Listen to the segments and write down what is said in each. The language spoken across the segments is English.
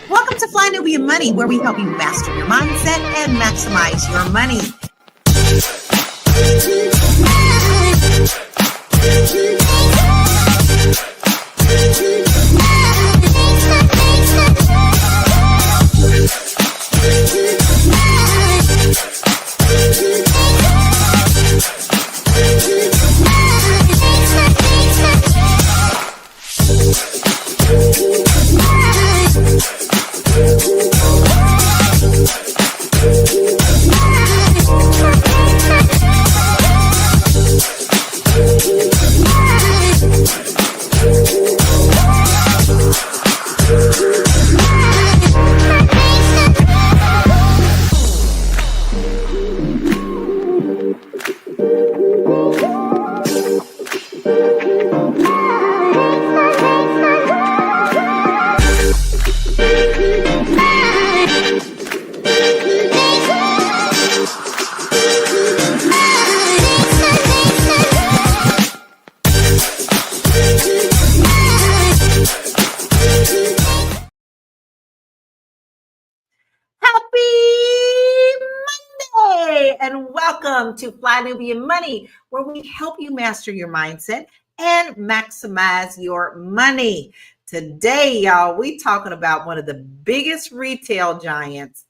Welcome to Fly Nubian Money, where we help you master your mindset and maximize your money. And welcome to Fly Nubian Money, where we help you master your mindset and maximize your money. Today, y'all, we talking about one of the biggest retail giants,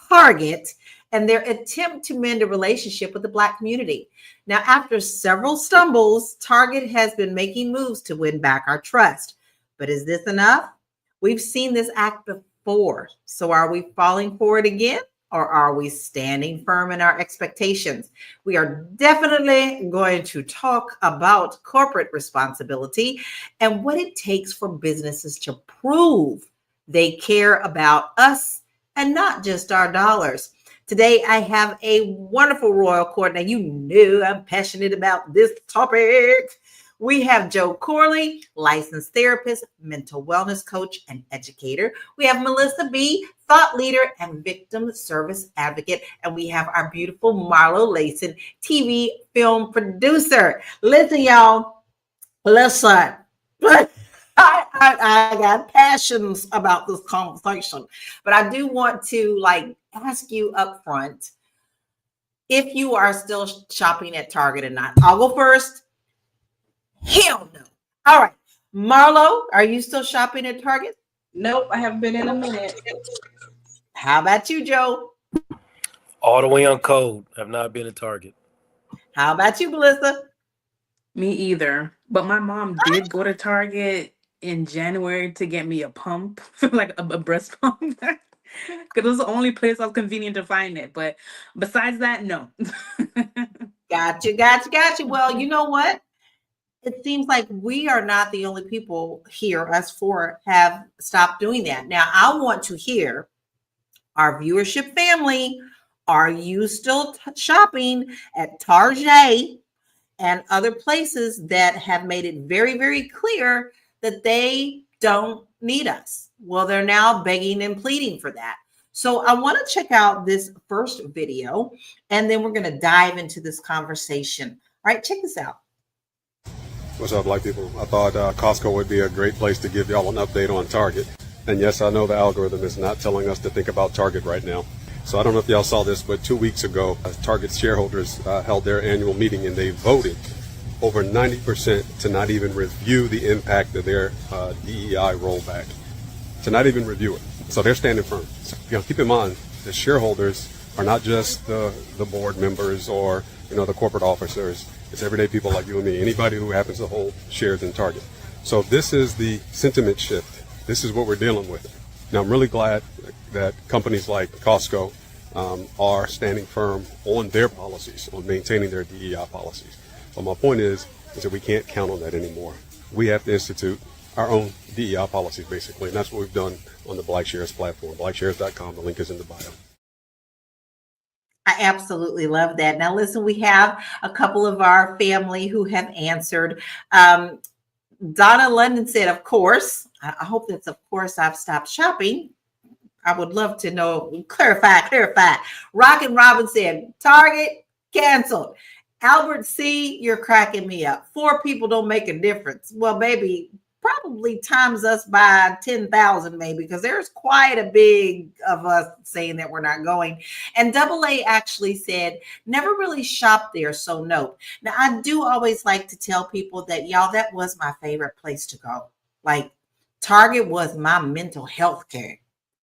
Target, and their attempt to mend a relationship with the Black community. Now, after several stumbles, Target has been making moves to win back our trust. But is this enough? We've seen this act before. So are we falling for it again? Or are we standing firm in our expectations? We are definitely going to talk about corporate responsibility and what it takes for businesses to prove they care about us and not just our dollars. Today, I have a wonderful royal court. Now, you know I'm passionate about this topic. We have Joe Corley, licensed therapist, mental wellness coach, and educator. We have Melissa B., thought leader and victim service advocate. And we have our beautiful Marlo Layson, TV film producer. Listen, y'all, listen. I got passions about this conversation, but I do want to ask you up front if you are still shopping at Target or not. I'll go first. Hell no. All right. Marlo, are you still shopping at Target? Nope, I haven't been in a minute. How about you, Joe? All the way on code. I've not been at Target. How about you, Melissa? Me either. But my mom did go to Target in January to get me a pump, like a breast pump. Because it was the only place I was convenient to find it. But besides that, no. Gotcha. Well, you know what? It seems like we are not the only people here, us four, have stopped doing that. Now, I want to hear our viewership family. Are you still shopping at Target and other places that have made it very, very clear that they don't need us? Well, they're now begging and pleading for that. So I want to check out this first video, and then we're going to dive into this conversation. All right, check this out. What's up, Black people? I thought Costco would be a great place to give y'all an update on Target. And yes, I know the algorithm is not telling us to think about Target right now. So I don't know if y'all saw this, but 2 weeks ago, Target shareholders held their annual meeting and they voted over 90% to not even review the impact of their DEI rollback, to not even review it. So they're standing firm. So, keep in mind, the shareholders are not just the board members or the corporate officers. It's everyday people like you and me, anybody who happens to hold shares in Target. So this is the sentiment shift. This is what we're dealing with. Now, I'm really glad that companies like Costco are standing firm on their policies, on maintaining their DEI policies. But my point is that we can't count on that anymore. We have to institute our own DEI policies, basically, and that's what we've done on the Black Shares platform, blackshares.com. The link is in the bio. I absolutely love that. Now, listen, we have a couple of our family who have answered. Donna London said, of course. I hope that's, of course, I've stopped shopping. I would love to know. Clarify. Rockin' Robin said, Target canceled. Albert C., you're cracking me up. 4 people don't make a difference. Well, baby, probably times us by 10,000 maybe, because there's quite a big of us saying that we're not going. And Double A actually said, never really shopped there, so no. Now, I do always like to tell people that, y'all, that was my favorite place to go. Like, Target was my mental health care.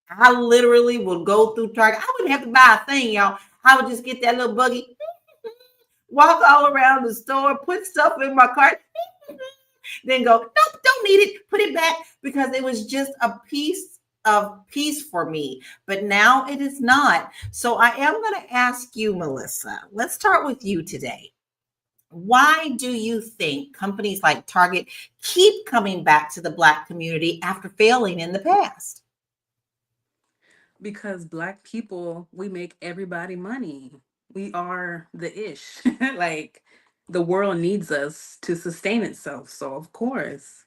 I literally would go through Target. I wouldn't have to buy a thing, y'all. I would just get that little buggy, walk all around the store, put stuff in my cart, then go, nope, don't need it, put it back, because it was just a piece of peace for me. But now it is not. So I am going to ask you, Melissa, let's start with you today. Why do you think companies like Target keep coming back to the Black community after failing in the past? Because Black people, we make everybody money. We are the ish. Like, the world needs us to sustain itself. So of course.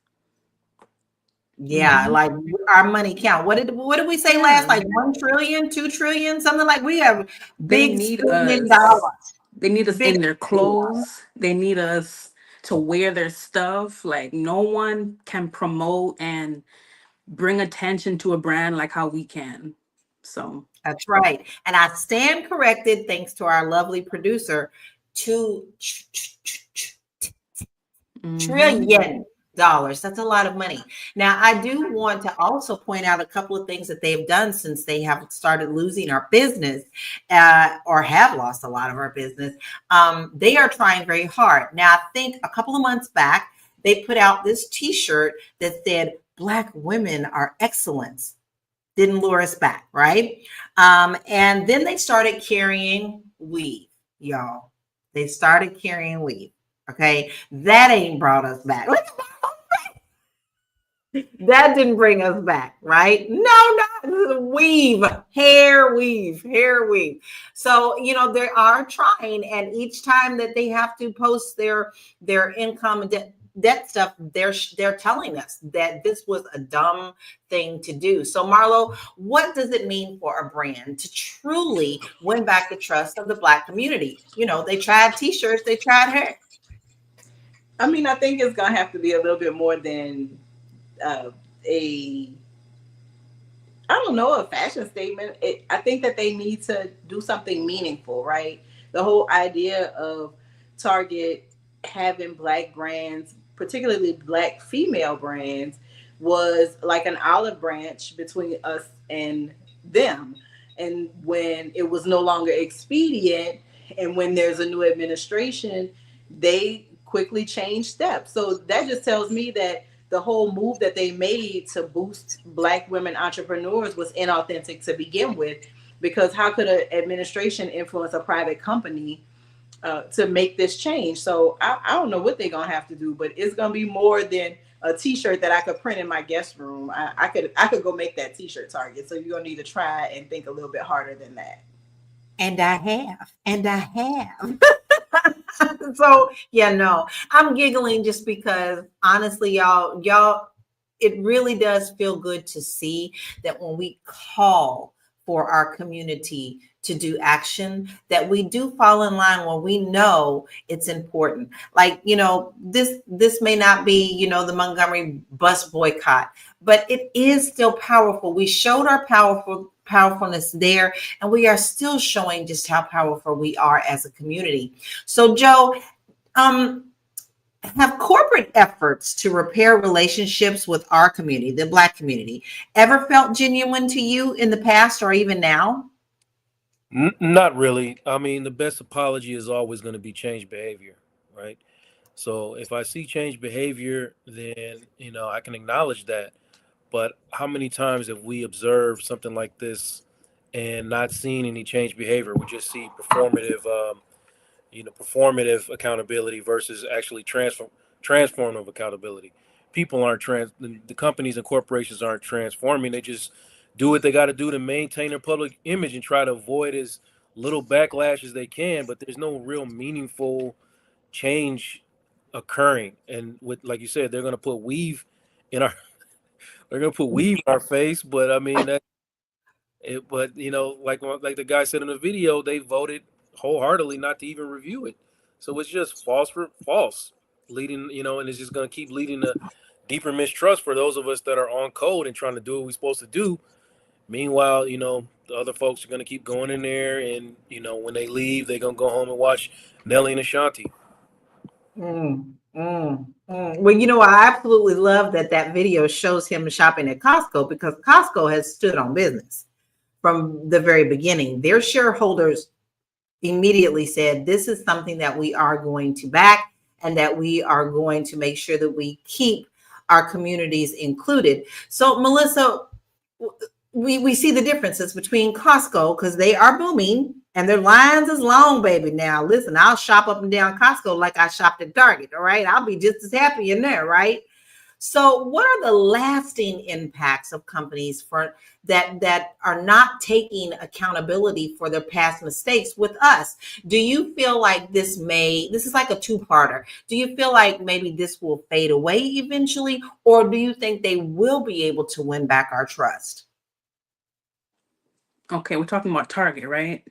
Yeah, Mhm. like our money count. What did we say last? Yeah. Like 1 trillion, 2 trillion, something like we have They big need spending us. dollars. They need us Big in their spending dollars. clothes. They need us to wear their stuff. Like, no one can promote and bring attention to a brand like how we can. So, That's right. And I stand corrected thanks to our lovely producer. 2 trillion dollars. That's a lot of money. Now, I do want to also point out a couple of things that they've done since they have started losing our business, or have lost a lot of our business. They are trying very hard. Now, I think a couple of months back, they put out this T-shirt that said, "Black women are excellence." Didn't lure us back, right? And then they started carrying weave, y'all. They started carrying weave. Okay, that ain't brought us back. That didn't bring us back, right? No, not weave, hair weave, hair weave. So, they are trying, and each time that they have to post their income and debt stuff, they're telling us that this was a dumb thing to do. So, Marlo, what does it mean for a brand to truly win back the trust of the Black community? They tried T-shirts, they tried hair. I mean, I think it's gonna have to be a little bit more than a I don't know, a fashion statement. I think that they need to do something meaningful, right? The whole idea of Target having Black brands, particularly Black female brands, was like an olive branch between us and them. And when it was no longer expedient, and when there's a new administration, they quickly changed steps. So that just tells me that the whole move that they made to boost Black women entrepreneurs was inauthentic to begin with, because how could an administration influence a private company to make this change? So I don't know what they're gonna have to do, but it's gonna be more than a T-shirt that I could print in my guest room. I could go make that T-shirt, Target. So you're gonna need to try and think a little bit harder than that. And I have. And I have. So yeah, no, I'm giggling just because honestly, y'all, it really does feel good to see that when we call for our community to do action, that we do fall in line when we know it's important. Like, this may not be, the Montgomery bus boycott, but it is still powerful. We showed our powerfulness there, and we are still showing just how powerful we are as a community. So, Joe, have corporate efforts to repair relationships with our community, the Black community, ever felt genuine to you in the past or even now? Not really. I mean, the best apology is always going to be change behavior, right? So if I see change behavior, then I can acknowledge that. But how many times have we observed something like this and not seen any change behavior? We just see performative accountability versus actually transformative accountability. People aren't the companies and corporations aren't transforming. They just do what they got to do to maintain their public image and try to avoid as little backlash as they can. But there's no real meaningful change occurring. And with, like you said, in our they're gonna put weave in our face. But I mean that. But like the guy said in the video, they voted wholeheartedly not to even review it. So it's just false for false, leading, and it's just going to keep leading to deeper mistrust for those of us that are on code and trying to do what we're supposed to do. Meanwhile, the other folks are going to keep going in there, and when they leave, they're going to go home and watch Nelly and Ashanti. Well, I absolutely love that video shows him shopping at Costco, because Costco has stood on business from the very beginning. Their shareholders immediately said, this is something that we are going to back, and that we are going to make sure that we keep our communities included. So, Melissa, we see the differences between Costco, because they are booming and their lines is long, baby. Now, listen, I'll shop up and down Costco like I shopped at Target. All right. I'll be just as happy in there. Right. So what are the lasting impacts of companies for that are not taking accountability for their past mistakes with us? Do you feel like this is like a two-parter? Do you feel like maybe this will fade away eventually, or do you think they will be able to win back our trust? Okay, we're talking about Target, right?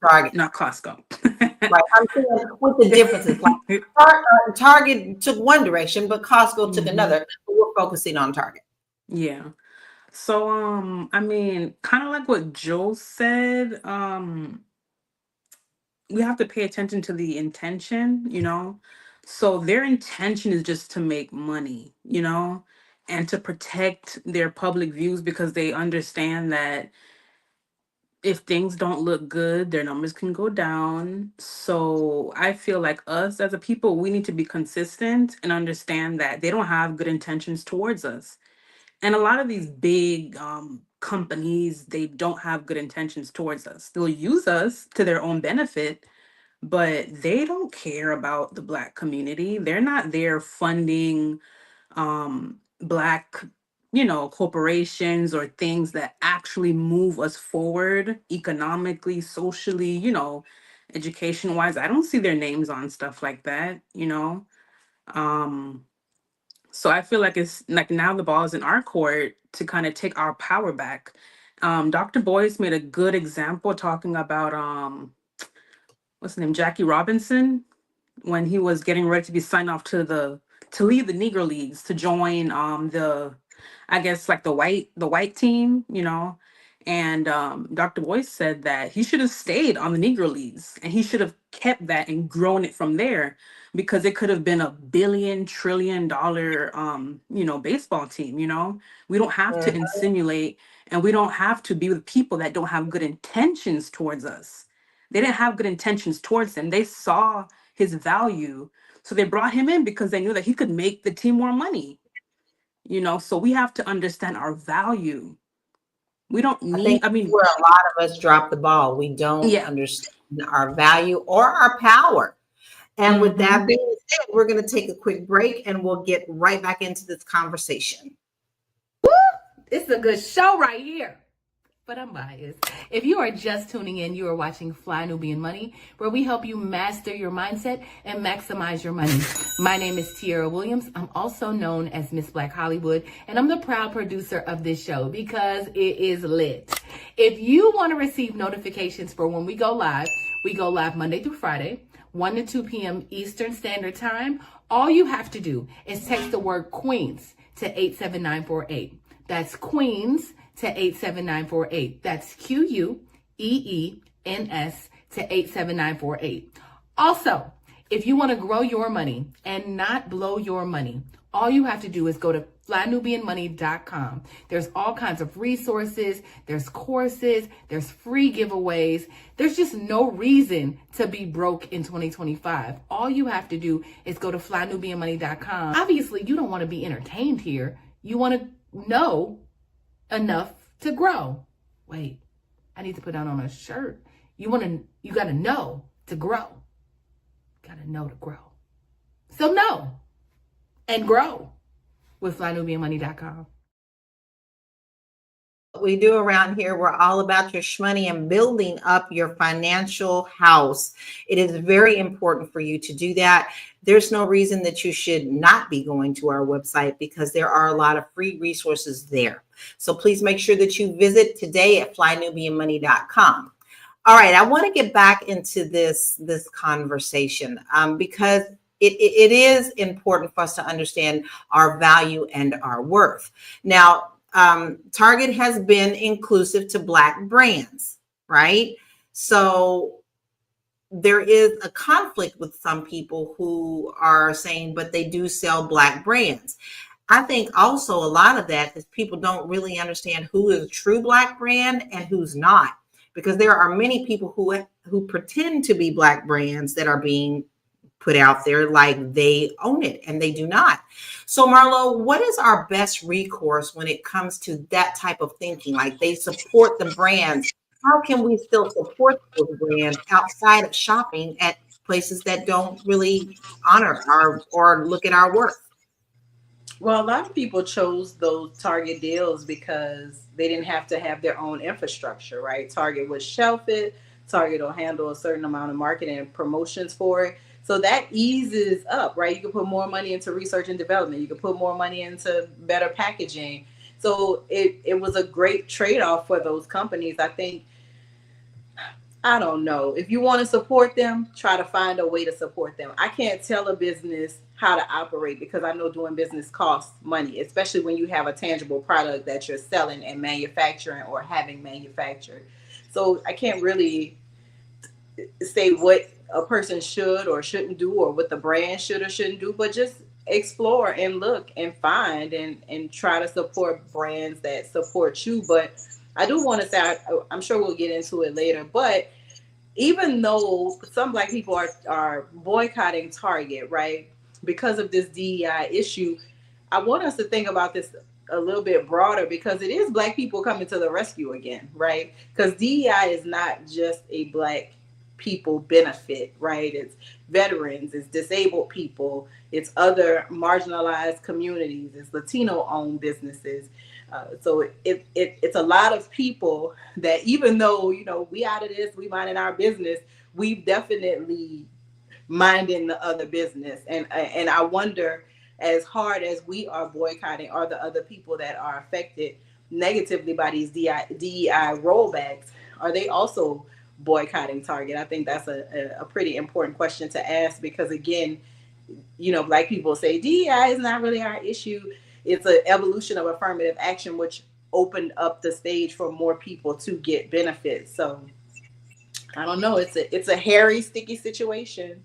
Target, not Costco. Right. I'm saying what the differences. Like Target took one direction, but Costco took another. We're focusing on Target. Yeah. So I mean, kind of like what Joe said, we have to pay attention to the intention. So their intention is just to make money, and to protect their public views, because they understand that if things don't look good, their numbers can go down. So I feel like us as a people, we need to be consistent and understand that they don't have good intentions towards us. And a lot of these big companies, they don't have good intentions towards us. They'll use us to their own benefit, but they don't care about the Black community. They're not there funding Black corporations or things that actually move us forward economically, socially, education wise. I don't see their names on stuff like that. So I feel like it's like now the ball is in our court to kind of take our power back. Dr. Boyce made a good example talking about what's the name, Jackie Robinson, when he was getting ready to be signed off to leave the Negro Leagues to join the, I guess, like the white team. And Dr. Boyce said that he should have stayed on the Negro Leagues, and he should have kept that and grown it from there, because it could have been a billion-trillion-dollar baseball team. We don't have to insinuate, and we don't have to be with people that don't have good intentions towards us. They didn't have good intentions towards him. They saw his value, so they brought him in because they knew that he could make the team more money. So we have to understand our value. We don't I think need, I mean, where a lot of us drop the ball. We don't yeah. understand our value or our power. And with that being said, we're going to take a quick break, and we'll get right back into this conversation. It's a good show right here. But I'm biased. If you are just tuning in, you are watching Fly Nubian Money, where we help you master your mindset and maximize your money. My name is Tiara Williams. I'm also known as Miss Black Hollywood, and I'm the proud producer of this show because it is lit. If you want to receive notifications for when we go live Monday through Friday, 1 to 2 p.m. Eastern Standard Time. All you have to do is text the word Queens to 87948. That's Queens to 87948. That's QUEENS to 87948. Also, if you want to grow your money and not blow your money, all you have to do is go to flynubianmoney.com. There's all kinds of resources, there's courses, there's free giveaways. There's just no reason to be broke in 2025. All you have to do is go to flynubianmoney.com. Obviously, you don't want to be entertained here. You want to know enough to grow. Wait, I need to put that on a shirt. You got to know to grow. Got to know to grow. So know and grow with flynubianmoney.com. What we do around here, we're all about your shmoney and building up your financial house. It is very important for you to do that. There's no reason that you should not be going to our website, because there are a lot of free resources there. So please make sure that you visit today at flynubianmoney.com. All right, I want to get back into this conversation because it is important for us to understand our value and our worth. Now, Target has been inclusive to Black brands, right? So there is a conflict with some people who are saying, but they do sell Black brands. I think also a lot of that is people don't really understand who is a true Black brand and who's not, because there are many people who pretend to be Black brands that are being put out there like they own it, and they do not. So Marlo, what is our best recourse when it comes to that type of thinking? Like, they support the brands. How can we still support those brands outside of shopping at places that don't really honor our or look at our worth? Well, a lot of people chose those Target deals because they didn't have to have their own infrastructure, right? Target would shelf it. Target will handle a certain amount of marketing and promotions for it. So that eases up, right? You can put more money into research and development. You can put more money into better packaging. So it was a great trade-off for those companies. I don't know. If you want to support them, try to find a way to support them. I can't tell a business how to operate because I know doing business costs money, especially when you have a tangible product that you're selling and manufacturing or having manufactured. So I can't really say what a person should or shouldn't do or what the brand should or shouldn't do, but just explore and look and find and try to support brands that support you. But I do want to say, I'm sure we'll get into it later, but even though some Black people are boycotting Target, right, because of this DEI issue, I want us to think about this a little bit broader because it is Black people coming to the rescue again, right? Because DEI is not just a Black people benefit, right? It's veterans, it's disabled people, it's other marginalized communities, it's Latino-owned businesses. So it's a lot of people that, even though, you know, we out of this, we minding our business, we've definitely minding the other business. And I wonder, as hard as we are boycotting, are the other people that are affected negatively by these DEI rollbacks, are they also boycotting Target? I think that's a pretty important question to ask because, again, you know, Black people say DEI is not really our issue. It's an evolution of affirmative action, which opened up the stage for more people to get benefits. So I don't know. It's a hairy, sticky situation.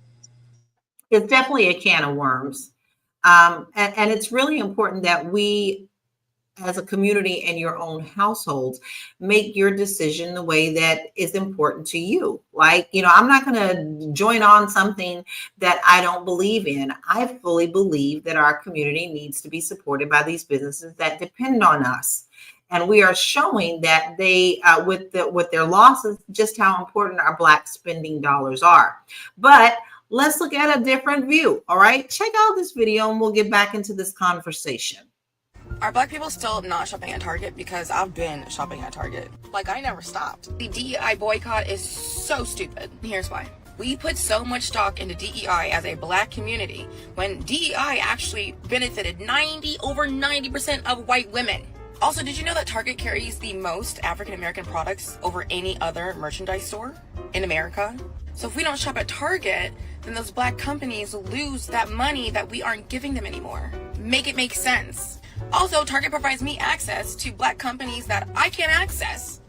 It's definitely a can of worms. And it's really important that we, as a community and your own households, make your decision the way that is important to you. Like, you know, I'm not going to join on something that I don't believe in. I fully believe that our community needs to be supported by these businesses that depend on us. And we are showing that they, with their losses, just how important our Black spending dollars are. But let's look at a different view. All right, check out this video and we'll get back into this conversation. Are Black people still not shopping at Target? Because I've been shopping at Target. Like, I never stopped. The DEI boycott is so stupid. Here's why. We put so much stock into DEI as a Black community when DEI actually benefited over 90% of white women. Also, did you know that Target carries the most African American products over any other merchandise store in America? So if we don't shop at Target, then those Black companies lose that money that we aren't giving them anymore. Make it make sense. Also, Target provides me access to Black companies that I can't access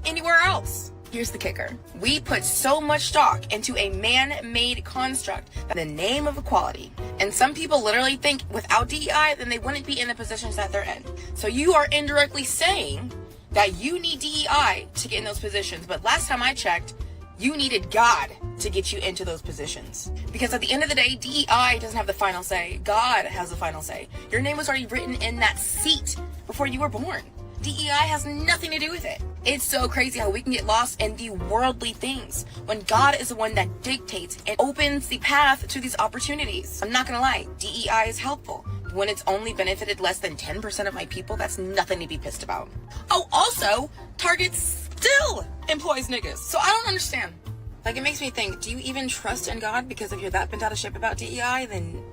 anywhere else. Here's the kicker. We put so much stock into a man-made construct in the name of equality. And some people literally think without DEI, then they wouldn't be in the positions that they're in. So you are indirectly saying that you need DEI to get in those positions. But last time I checked, you needed God to get you into those positions. Because at the end of the day, DEI doesn't have the final say. God has the final say. Your name was already written in that seat before you were born. DEI has nothing to do with it. It's so crazy how we can get lost in the worldly things when God is the one that dictates and opens the path to these opportunities. I'm not gonna lie, DEI is helpful. When it's only benefited less than 10% of my people, that's nothing to be pissed about. Oh, also, Target still employs niggas. So I don't understand. Like, it makes me think, do you even trust in God? Because if you're that bent out of shape about DEI, then...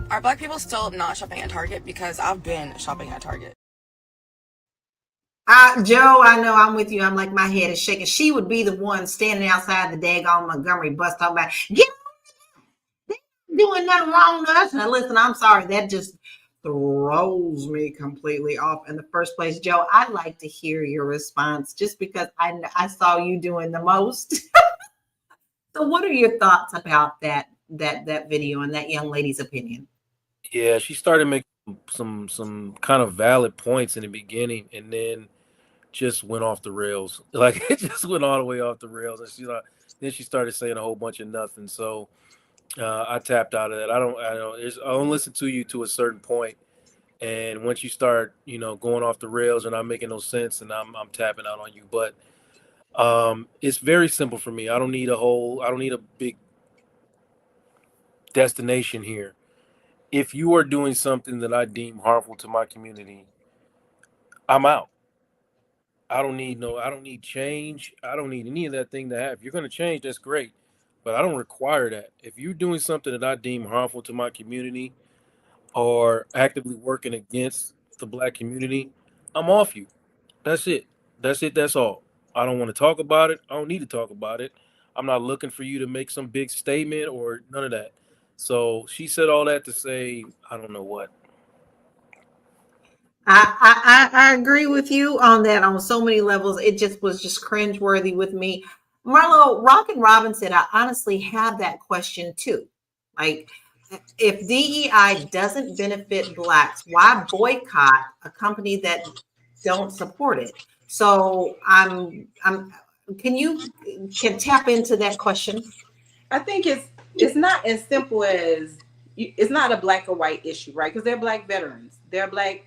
Are Black people still not shopping at Target? Because I've been shopping at Target. Joe, I know I'm with you. I'm like, my head is shaking. She would be the one standing outside the daggone Montgomery bus talking about, get on doing nothing wrong to us. Now, listen, I'm sorry. That just throws me completely off in the first place. Joe, I'd like to hear your response just because I saw you doing the most. So what are your thoughts about that video and that young lady's opinion? Yeah, she started making some kind of valid points in the beginning, and then just went off the rails. Like it just went all the way off the rails, and then she started saying a whole bunch of nothing. So I tapped out of that. I don't listen to you to a certain point, and once you start, going off the rails and not making no sense, and I'm tapping out on you. But it's very simple for me. I don't need a big destination here. If you are doing something that I deem harmful to my community, I'm out. I don't need change. I don't need any of that thing to have. If you're going to change, that's great. But I don't require that. If you're doing something that I deem harmful to my community or actively working against the black community, I'm off you. That's it. That's it. That's all. I don't want to talk about it. I don't need to talk about it. I'm not looking for you to make some big statement or none of that. So she said all that to say, I don't know what. I agree with you on that on so many levels. It just was just cringeworthy with me. Marlo, Rockin' Robin said, I honestly have that question too. Like, if DEI doesn't benefit blacks, why boycott a company that don't support it? So I'm can tap into that question? I think it's not as simple as it's not a black or white issue, right? Because they're black veterans, they're black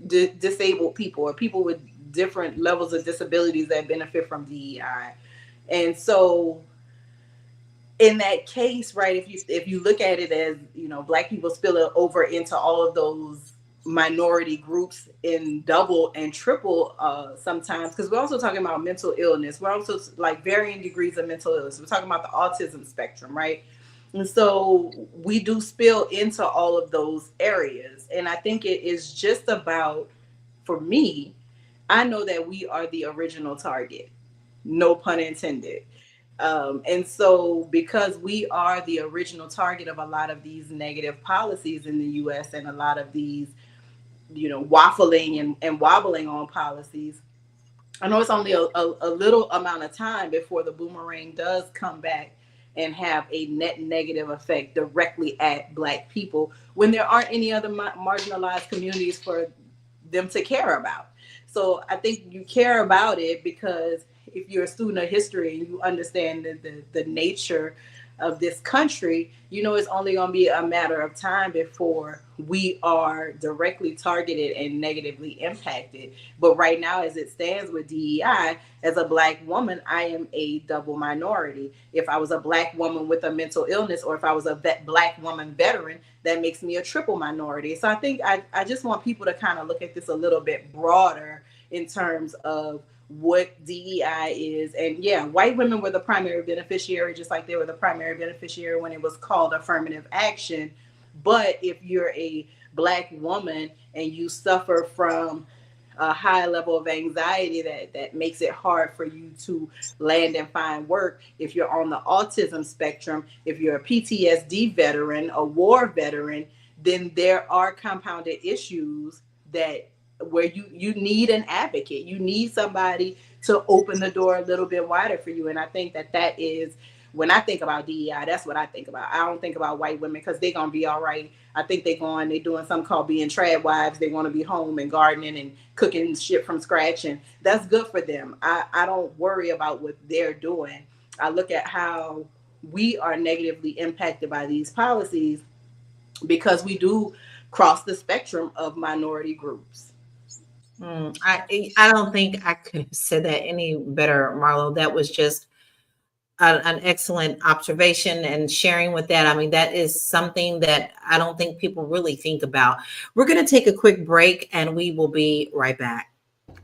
disabled people or people with different levels of disabilities that benefit from DEI, and so in that case, right, if you look at it as black people spill over into all of those minority groups in double and triple sometimes, because we're also talking about mental illness, we're also like varying degrees of mental illness, we're talking about the autism spectrum, right? And so we do spill into all of those areas, and I think it is just about, for me, I know that we are the original target, no pun intended. And so because we are the original target of a lot of these negative policies in the US and a lot of these, waffling and wobbling on policies, I know it's only a little amount of time before the boomerang does come back and have a net negative effect directly at black people when there aren't any other marginalized communities for them to care about. So I think you care about it because if you're a student of history and you understand the nature of this country, it's only going to be a matter of time before we are directly targeted and negatively impacted. But right now, as it stands with DEI, as a black woman, I am a double minority. If I was a black woman with a mental illness, or if I was a black woman veteran, that makes me a triple minority. So I think I just want people to kind of look at this a little bit broader in terms of what DEI is. And yeah, white women were the primary beneficiary, just like they were the primary beneficiary when it was called affirmative action. But if you're a black woman and you suffer from a high level of anxiety that makes it hard for you to land and find work, if you're on the autism spectrum, if you're a PTSD veteran, a war veteran, then there are compounded issues that where you need an advocate. You need somebody to open the door a little bit wider for you. And I think that is, when I think about DEI, that's what I think about. I don't think about white women because they're going to be all right. I think they're doing something called being trad wives. They want to be home and gardening and cooking shit from scratch. And that's good for them. I don't worry about what they're doing. I look at how we are negatively impacted by these policies because we do cross the spectrum of minority groups. I don't think I could have said that any better, Marlo. That was just an excellent observation and sharing with that. I mean, that is something that I don't think people really think about. We're going to take a quick break and we will be right back.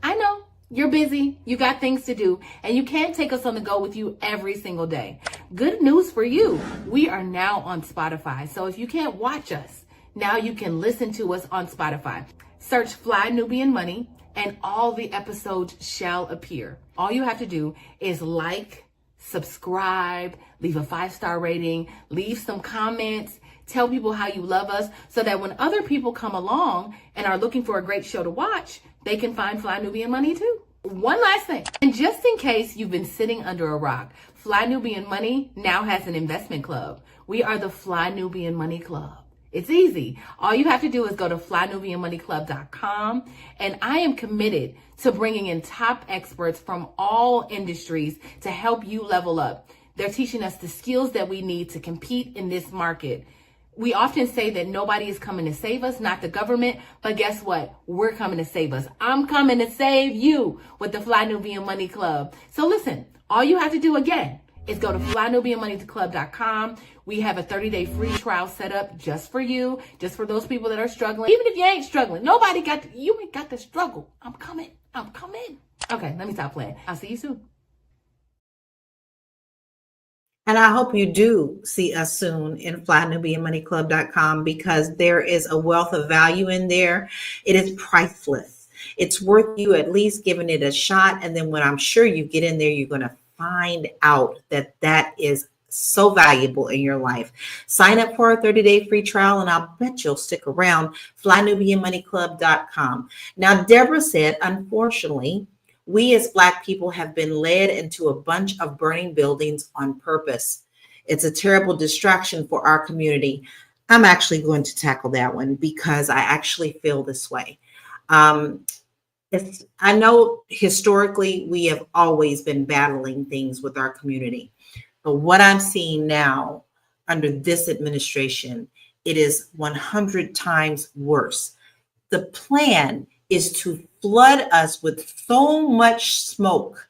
I know you're busy, you got things to do, and you can't take us on the go with you every single day. Good news for you. We are now on Spotify. So if you can't watch us, now you can listen to us on Spotify. Search Fly Nubian Money and all the episodes shall appear. All you have to do is like, subscribe, leave a 5-star rating, leave some comments, tell people how you love us so that when other people come along and are looking for a great show to watch, they can find Fly Nubian Money too. One last thing, and just in case you've been sitting under a rock, Fly Nubian Money now has an investment club. We are the Fly Nubian Money Club. It's easy. All you have to do is go to flynubianmoneyclub.com, and I am committed to bringing in top experts from all industries to help you level up. They're teaching us the skills that we need to compete in this market. We often say that nobody is coming to save us, not the government, but guess what? We're coming to save us. I'm coming to save you with the Fly Nubian Money Club. So listen, all you have to do again is go to flynubianmoneyclub.com. We have a 30-day free trial set up just for you, just for those people that are struggling. Even if you ain't struggling, you ain't got to struggle. I'm coming. Okay, let me stop playing. I'll see you soon. And I hope you do see us soon in flynubianmoneyclub.com, because there is a wealth of value in there. It is priceless. It's worth you at least giving it a shot. And then when I'm sure you get in there, you're going to find out that that is so valuable in your life. Sign up for a 30-day free trial, and I'll bet you'll stick around. flynubianmoneyclub.com. Now, Deborah said, unfortunately, we as Black people have been led into a bunch of burning buildings on purpose. It's a terrible distraction for our community. I'm actually going to tackle that one because I actually feel this way. I know historically we have always been battling things with our community, but what I'm seeing now under this administration, it is 100 times worse. The plan is to flood us with so much smoke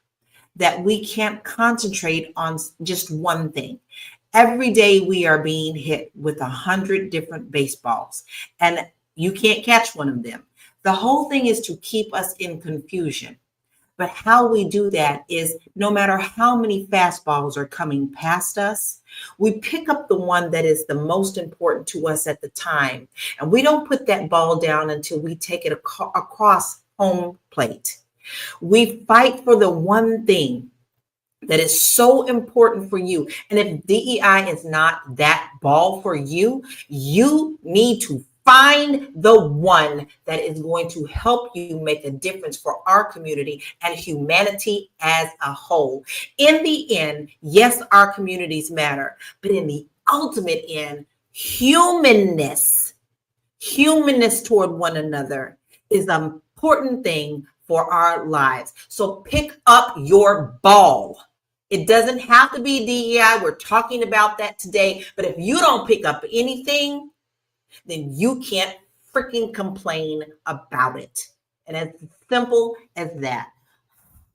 that we can't concentrate on just one thing. Every day we are being hit with 100 different baseballs, and you can't catch one of them. The whole thing is to keep us in confusion. But how we do that is no matter how many fastballs are coming past us, we pick up the one that is the most important to us at the time. And we don't put that ball down until we take it across home plate. We fight for the one thing that is so important for you. And if DEI is not that ball for you, you need to find the one that is going to help you make a difference for our community and humanity as a whole. In the end, yes, our communities matter, but in the ultimate end, humanness toward one another is an important thing for our lives. So pick up your ball. It doesn't have to be DEI. We're talking about that today. But if you don't pick up anything, then you can't freaking complain about it. And it's simple as that.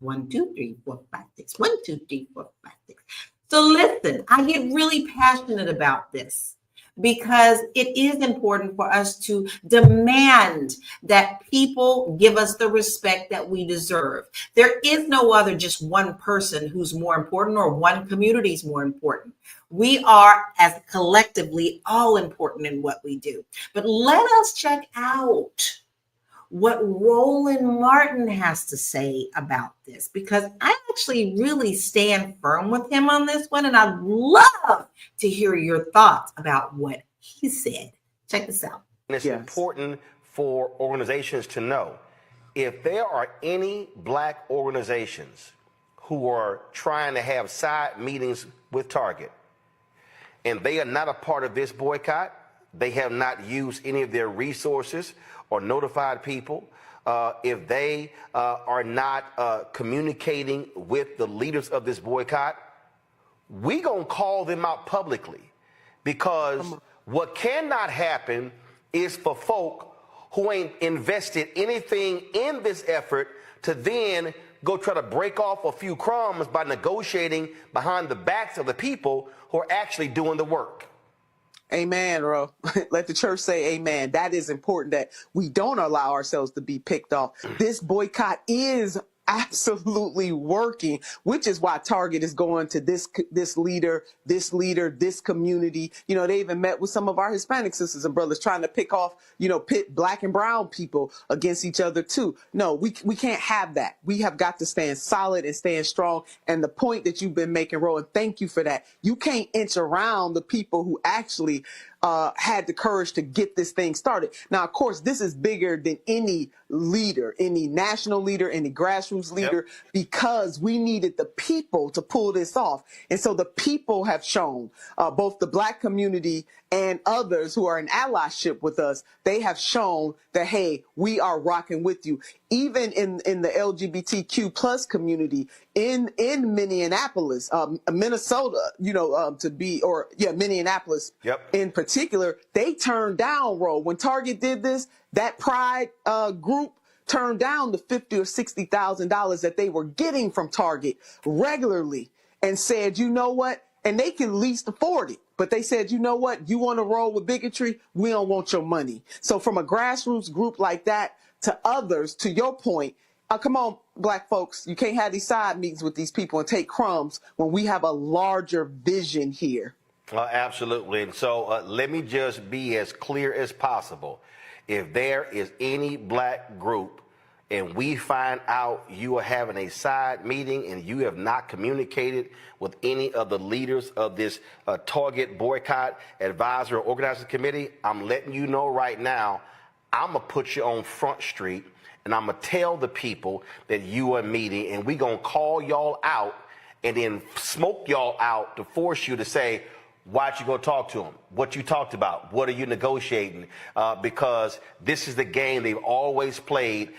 1, 2, 3, 4, 5, 6. 1, 2, 3, 4, 5, 6. So listen, I get really passionate about this because it is important for us to demand that people give us the respect that we deserve. There is no other just one person who's more important or one community is more important. We are, as collectively, all important in what we do. But let us check out what Roland Martin has to say about this, because I actually really stand firm with him on this one, and I'd love to hear your thoughts about what he said. Check this out. It's important for organizations to know if there are any Black organizations who are trying to have side meetings with Target, and they are not a part of this boycott, they have not used any of their resources or notified people, if they are not communicating with the leaders of this boycott, we gonna call them out publicly, because what cannot happen is for folk who ain't invested anything in this effort to then go try to break off a few crumbs by negotiating behind the backs of the people who are actually doing the work. Amen, Ro. Let the church say amen. That is important, that we don't allow ourselves to be picked off. This boycott is absolutely working, which is why Target is going to this leader, this community. They even met with some of our Hispanic sisters and brothers trying to pit black and brown people against each other too. No, we can't have that. We have got to stand solid and stand strong. And the point that you've been making, Rowan, thank you for that. You can't inch around the people who actually had the courage to get this thing started. Now, of course, this is bigger than any leader, any national leader, any grassroots leader, because we needed the people to pull this off. And so the people have shown, both the black community and others who are in allyship with us, they have shown that, hey, we are rocking with you. Even in the LGBTQ plus community in Minneapolis, Minnesota, Minneapolis in particular, they turned down Roe. When Target did this, that Pride group turned down the $50,000 or $60,000 that they were getting from Target regularly and said, you know what? And they can least afford it. But they said, you know what? You want to roll with bigotry? We don't want your money. So from a grassroots group like that to others, to your point, come on, black folks, you can't have these side meetings with these people and take crumbs when we have a larger vision here. Absolutely. And so let me just be as clear as possible. If there is any black group and we find out you are having a side meeting and you have not communicated with any of the leaders of this Target Boycott Advisor Organizing Committee, I'm letting you know right now, I'm going to put you on Front Street and I'm going to tell the people that you are meeting, and we're going to call y'all out and then smoke y'all out to force you to say, why'd you go talk to them? What you talked about? What are you negotiating? Because this is the game they've always played.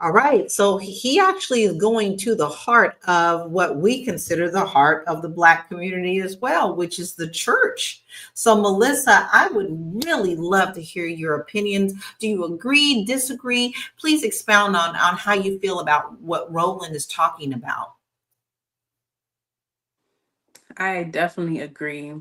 All right. So he actually is going to the heart of what we consider the heart of the Black community as well, which is the church. So, Melissa, I would really love to hear your opinions. Do you agree, disagree? Please expound on how you feel about what Roland is talking about. I definitely agree.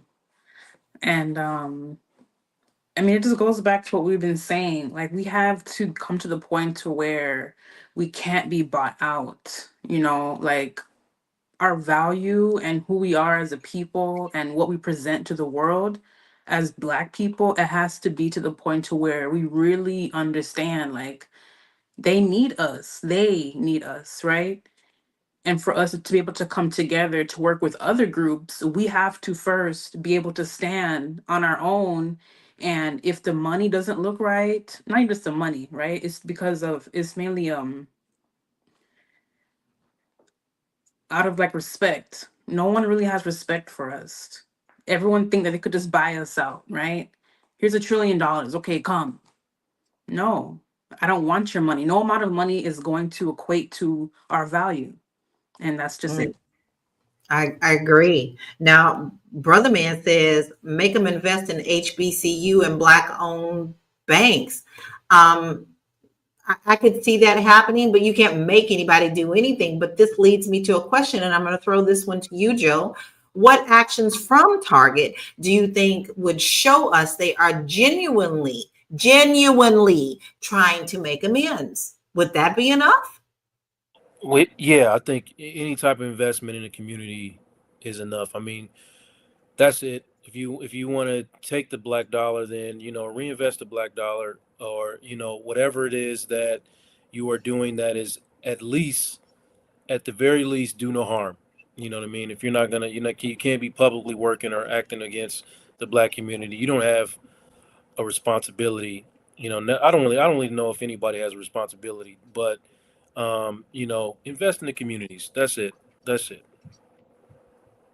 And I mean, it just goes back to what we've been saying. Like, we have to come to the point to where we can't be bought out, like our value and who we are as a people and what we present to the world as Black people, it has to be to the point to where we really understand, like, they need us, right? And for us to be able to come together to work with other groups, we have to first be able to stand on our own. And if the money doesn't look right, not even just the money, right? It's mainly out of like respect. No one really has respect for us. Everyone think that they could just buy us out, right? Here's $1 trillion. Okay, come. No, I don't want your money. No amount of money is going to equate to our value. And that's just it. I agree. Now, Brother Man says, make them invest in HBCU and Black-owned banks. I could see that happening, but you can't make anybody do anything. But this leads me to a question, and I'm going to throw this one to you, Joe. What actions from Target do you think would show us they are genuinely trying to make amends? Would that be enough? Yeah, I think any type of investment in the community is enough. I mean, that's it. If you want to take the black dollar, then reinvest the black dollar, or whatever it is that you are doing that is at the very least do no harm. You know what I mean? If you're not gonna, you can't be publicly working or acting against the black community. You don't have a responsibility. I don't really know if anybody has a responsibility, but invest in the communities. That's it.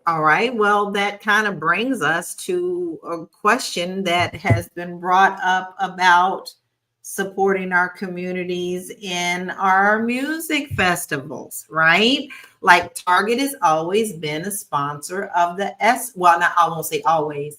All right. Well, that kind of brings us to a question that has been brought up about supporting our communities in our music festivals, right? Like Target has always been a sponsor of not, I won't say always,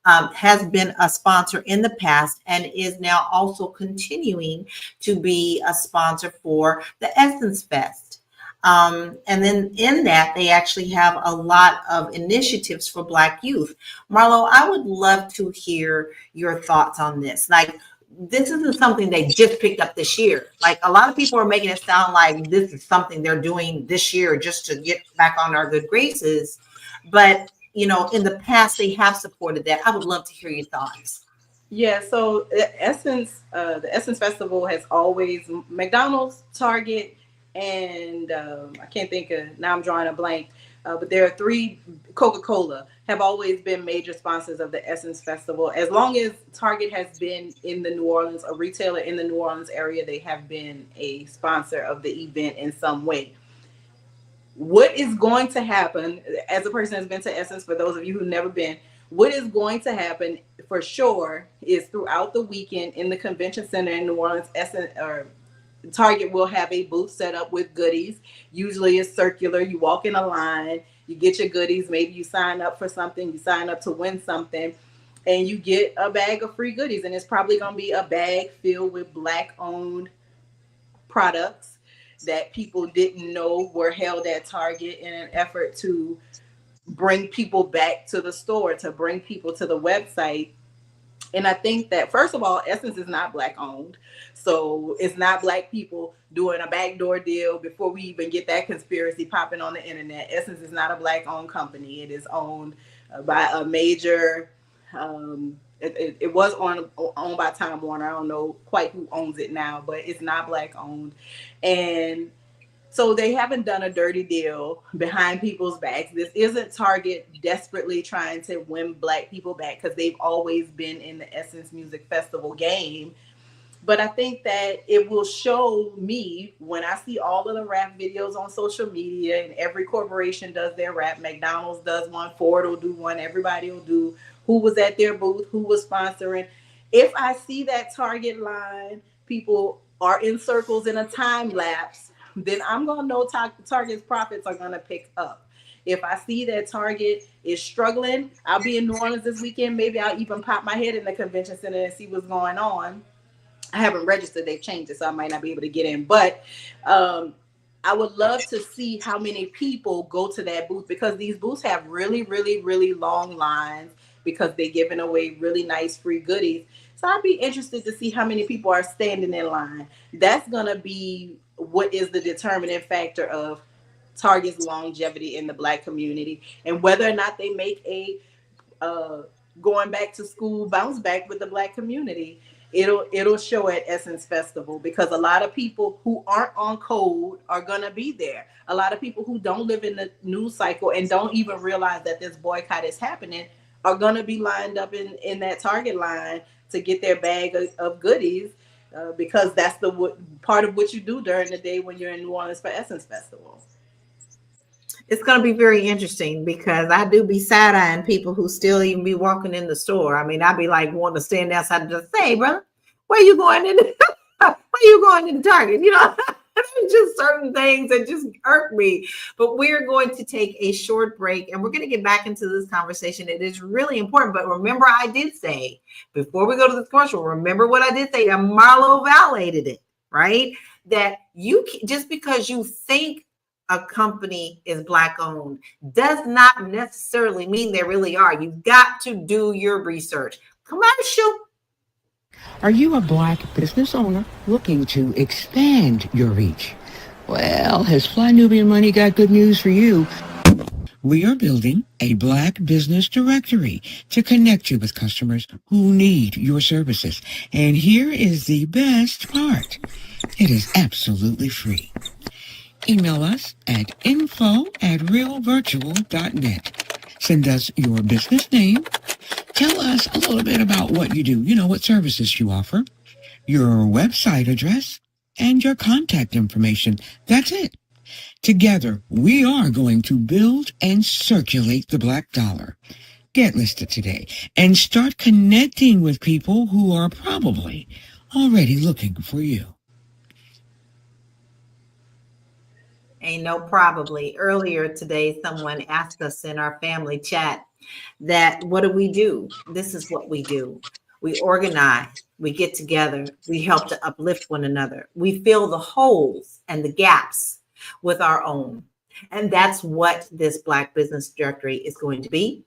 has been a sponsor in the past and is now also continuing to be a sponsor for the Essence Fest. And then in that, they actually have a lot of initiatives for Black youth. Marlo, I would love to hear your thoughts on this. Like, this isn't something they just picked up this year. Like a lot of people are making it sound like this is something they're doing this year just to get back on our good graces. But, in the past, they have supported that. I would love to hear your thoughts. Yeah, so the Essence Festival has always McDonald's, Target, and I can't think of now. I'm drawing a blank, but there are three. Coca-Cola have always been major sponsors of the Essence Festival. As long as Target has been in the New Orleans, a retailer in the New Orleans area, they have been a sponsor of the event in some way. What is going to happen, as a person that's been to Essence, for those of you who've never been, what is going to happen for sure is throughout the weekend in the convention center in New Orleans, Essence or Target will have a booth set up with goodies. Usually it's circular. You walk in a line, you get your goodies. Maybe you sign up for something, you sign up to win something, and you get a bag of free goodies. And it's probably going to be a bag filled with Black-owned products that people didn't know were held at Target in an effort to bring people back to the store, to bring people to the website. And I think that, first of all, Essence is not Black owned. So it's not Black people doing a backdoor deal before we even get that conspiracy popping on the internet. Essence is not a Black owned company. It is owned by a major, it was owned by Time Warner. I don't know quite who owns it now, but it's not Black owned. And so they haven't done a dirty deal behind people's backs. This isn't Target desperately trying to win Black people back, because they've always been in the Essence Music Festival game. But I think that it will show me, when I see all of the rap videos on social media, and every corporation does their rap. McDonald's does one, Ford will do one, everybody will do, who was at their booth, who was sponsoring. If I see that Target line, people are in circles in a time lapse, then I'm going to know Target's profits are going to pick up. If I see that Target is struggling, I'll be in New Orleans this weekend. Maybe I'll even pop my head in the convention center and see what's going on. I haven't registered. They've changed it, so I might not be able to get in. But I would love to see how many people go to that booth, because these booths have really, really, really long lines, because they're giving away really nice free goodies. So I'd be interested to see how many people are standing in line. That's going to be what is the determining factor of Target's longevity in the Black community, and whether or not they make a going back to school bounce back with the Black community. It'll show at Essence Festival, because a lot of people who aren't on code are gonna be there. A lot of people who don't live in the news cycle and don't even realize that this boycott is happening are gonna be lined up in that Target line to get their bag of goodies, because that's the part of what you do during the day when you're in New Orleans for Essence Festival. It's going to be very interesting, because I do be side-eyeing people who still even be walking in the store. I mean, I'd be like wanting to stand outside and just say, brother, where you going in? Where you going in the Target? Just certain things that just irk me. But we're going to take a short break, and we're going to get back into this conversation. It is really important. But remember, I did say, before we go to the commercial, remember what I did say, and Marlo validated it, right? That you just because you think a company is Black owned does not necessarily mean they really are. You've got to do your research. Commercial. Are you a Black business owner looking to expand your reach? Well, has Fly Nubian Money got good news for you? We are building a Black business directory to connect you with customers who need your services. And here is the best part. It is absolutely free. Email us at info@realvirtual.net. Send us your business name. Tell us a little bit about what you do, what services you offer, your website address, and your contact information. That's it. Together, we are going to build and circulate the Black dollar. Get listed today and start connecting with people who are probably already looking for you. Ain't no probably. Earlier today, someone asked us in our family chat that what do? This is what we do. We organize, we get together, we help to uplift one another. We fill the holes and the gaps with our own. And that's what this Black Business Directory is going to be.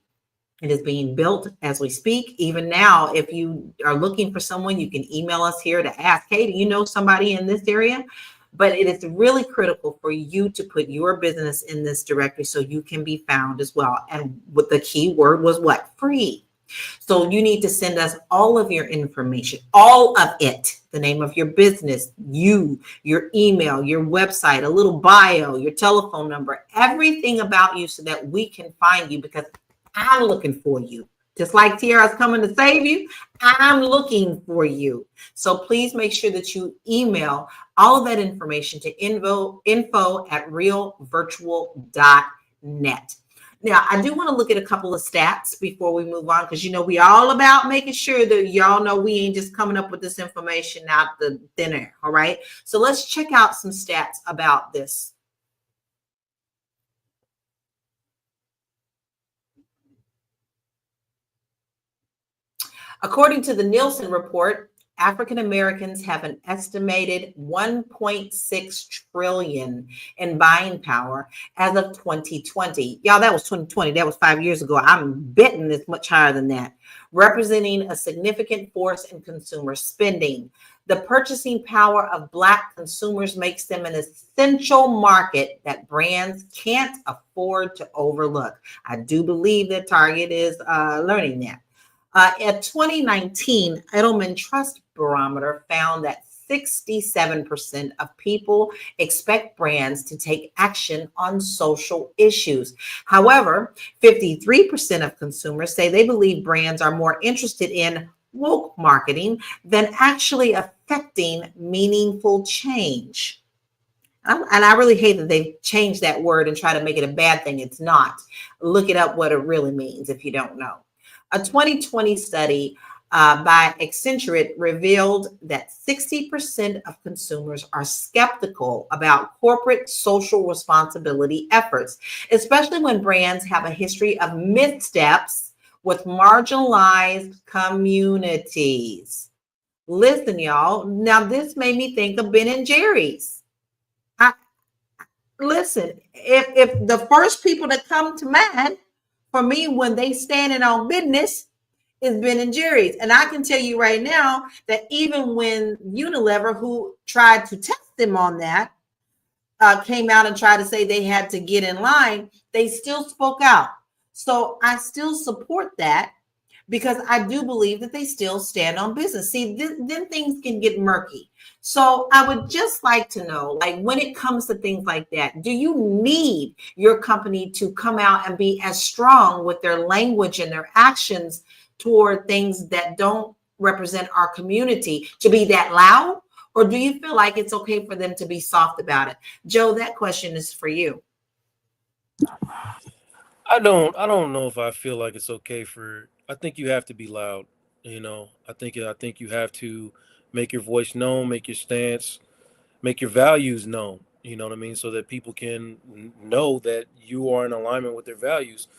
It is being built as we speak. Even now, if you are looking for someone, you can email us here to ask, hey, do you know somebody in this area? But it is really critical for you to put your business in this directory so you can be found as well. And what the key word was what? Free. So you need to send us all of your information, all of it, the name of your business, your email, your website, a little bio, your telephone number, everything about you so that we can find you, because I'm looking for you. Just like Tiara's coming to save you, I'm looking for you. So please make sure that you email all of that information to info@realvirtual.net. Now, I do want to look at a couple of stats before we move on, because we all about making sure that y'all know we ain't just coming up with this information out the thin air. All right. So let's check out some stats about this. According to the Nielsen report, African Americans have an estimated 1.6 trillion in buying power as of 2020. Y'all, that was 2020. That was 5 years ago. I'm betting it's much higher than that, representing a significant force in consumer spending. The purchasing power of Black consumers makes them an essential market that brands can't afford to overlook. I do believe that Target is learning that. A 2019 Edelman Trust Barometer found that 67% of people expect brands to take action on social issues. However, 53% of consumers say they believe brands are more interested in woke marketing than actually affecting meaningful change. And I really hate that they've changed that word and try to make it a bad thing. It's not. Look it up what it really means if you don't know. A 2020 study by Accenture revealed that 60% of consumers are skeptical about corporate social responsibility efforts, especially when brands have a history of missteps with marginalized communities. Listen, y'all. Now, this made me think of Ben and Jerry's. Listen, if the first people that come to mind for me when they standing on business is Ben and Jerry's. And I can tell you right now that even when Unilever, who tried to test them on that, came out and tried to say they had to get in line, they still spoke out. So I still support that, because I do believe that they still stand on business. See, then things can get murky. So I would just like to know, like, when it comes to things like that, do you need your company to come out and be as strong with their language and their actions toward things that don't represent our community, to be that loud? Or do you feel like it's okay for them to be soft about it? Joe, that question is for you. I don't know if I feel like it's okay for. I think you have to be loud. I think you have to make your voice known, make your stance, make your values known. You know what I mean, so that people can know that you are in alignment with their values.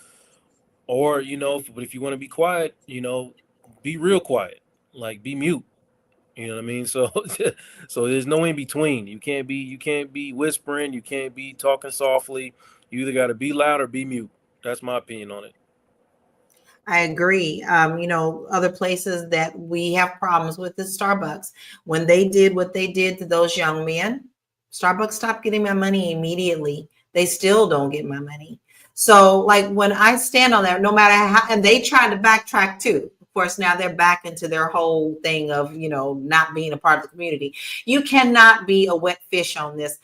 Or but if you want to be quiet, be real quiet, like be mute. You know what I mean? So so there's no in between. You can't be whispering, you can't be talking softly. You either got to be loud or be mute. That's my opinion on it. I agree. Other places that we have problems with is Starbucks. When they did what they did to those young men, Starbucks stopped getting my money immediately. They still don't get my money. So, like, when I stand on that, no matter how, and they tried to backtrack too. Of course, now they're back into their whole thing of, not being a part of the community. You cannot be a wet fish on this.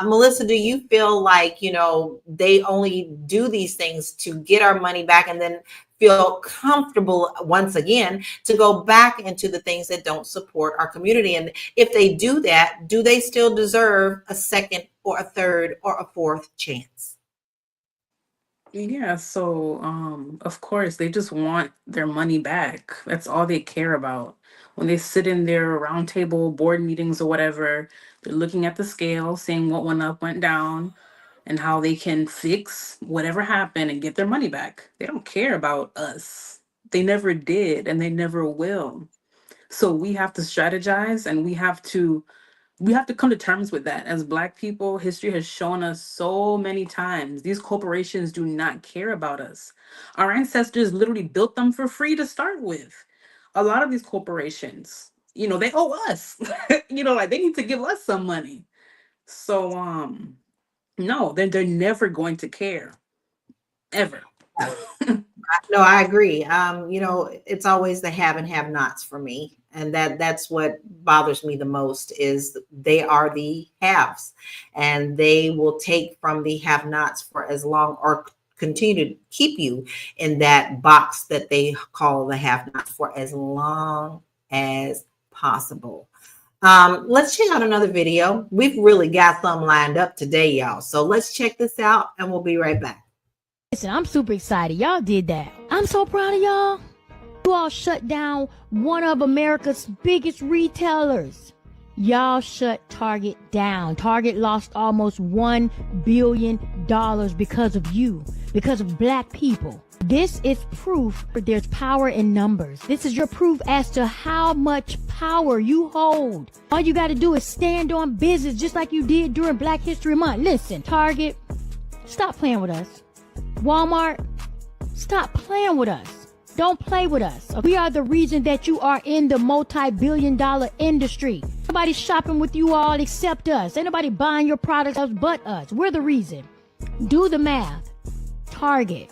Melissa, do you feel like, they only do these things to get our money back and then feel comfortable once again to go back into the things that don't support our community? And if they do that, do they still deserve a second or a third or a fourth chance? Yeah, so of course they just want their money back. That's all they care about. When they sit in their roundtable board meetings or whatever, they're looking at the scale, seeing what went up, went down, and how they can fix whatever happened and get their money back. They don't care about us. They never did and they never will. So we have to strategize and we have to We have to come to terms with that. As Black people, history has shown us so many times these corporations do not care about us. Our ancestors literally built them for free to start with. A lot of these corporations, they owe us. Like they need to give us some money. So no, they're never going to care. Ever. No, I agree. It's always the have and have nots for me. And that's what bothers me the most is they are the haves and they will take from the have nots for as long or continue to keep you in that box that they call the have nots for as long as possible. Let's check out another video. We've really got some lined up today, y'all. So let's check this out and we'll be right back. Listen, I'm super excited. Y'all did that. I'm so proud of y'all. You all shut down one of America's biggest retailers. Y'all shut Target down. Target lost almost $1 billion because of you, because of Black people. This is proof there's power in numbers. This is your proof as to how much power you hold. All you got to do is stand on business just like you did during Black History Month. Listen, Target, stop playing with us. Walmart, stop playing with us. Don't play with us. We are the reason that you are in the multi-billion-dollar industry. Nobody's shopping with you all except us. Ain't nobody buying your products but us. We're the reason. Do the math. Target.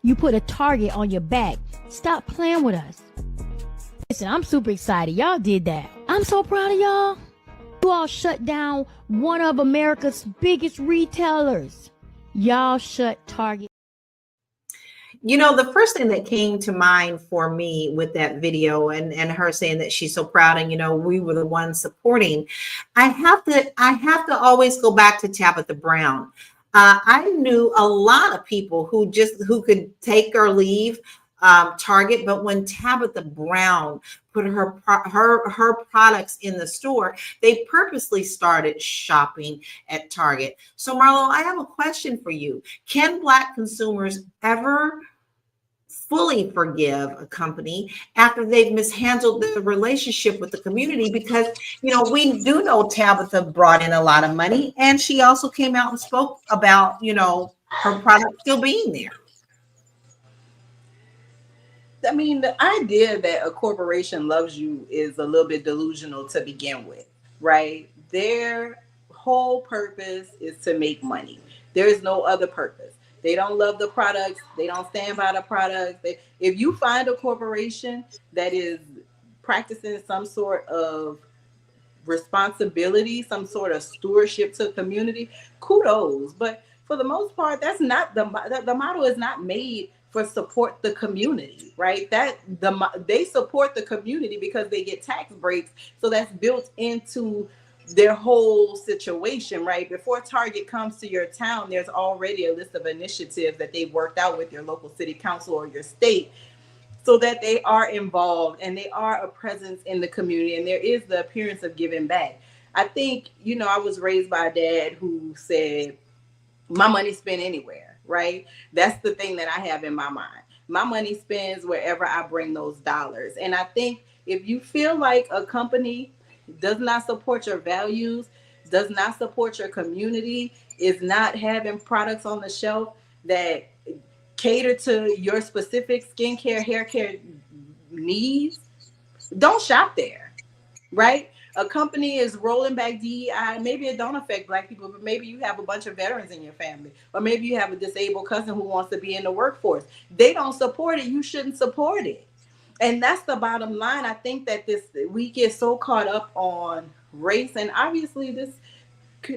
You put a target on your back. Stop playing with us. Listen, I'm super excited. Y'all did that. I'm so proud of y'all. You all shut down one of America's biggest retailers. Y'all shut Target. The first thing that came to mind for me with that video and her saying that she's so proud and we were the ones supporting, I have to always go back to Tabitha Brown. I knew a lot of people who could take or leave Target, but when Tabitha Brown put her products in the store, they purposely started shopping at Target. So Marlo, I have a question for you. Can Black consumers ever fully forgive a company after they've mishandled the relationship with the community? Because we do know Tabitha brought in a lot of money, and she also came out and spoke about her product still being there. I mean, the idea that a corporation loves you is a little bit delusional to begin with, right? Their whole purpose is to make money. There is no other purpose. They don't love the products. They don't stand by the products. If you find a corporation that is practicing some sort of responsibility, some sort of stewardship to the community, kudos. But for the most part, that's not the model is not made for support the community, right? They support the community because they get tax breaks. So that's built into their whole situation, right? Before Target comes to your town, there's already a list of initiatives that they've worked out with your local city council or your state so that they are involved and they are a presence in the community and there is the appearance of giving back. I think, I was raised by a dad who said, my money spent anywhere, right? That's the thing that I have in my mind. My money spends wherever I bring those dollars. And I think if you feel like a company does not support your values, does not support your community, is not having products on the shelf that cater to your specific skincare, hair care needs, don't shop there, right? A company is rolling back DEI. Maybe it don't affect Black people, but maybe you have a bunch of veterans in your family, or maybe you have a disabled cousin who wants to be in the workforce. They don't support it. You shouldn't support it. And that's the bottom line. I think that we get so caught up on race, and obviously this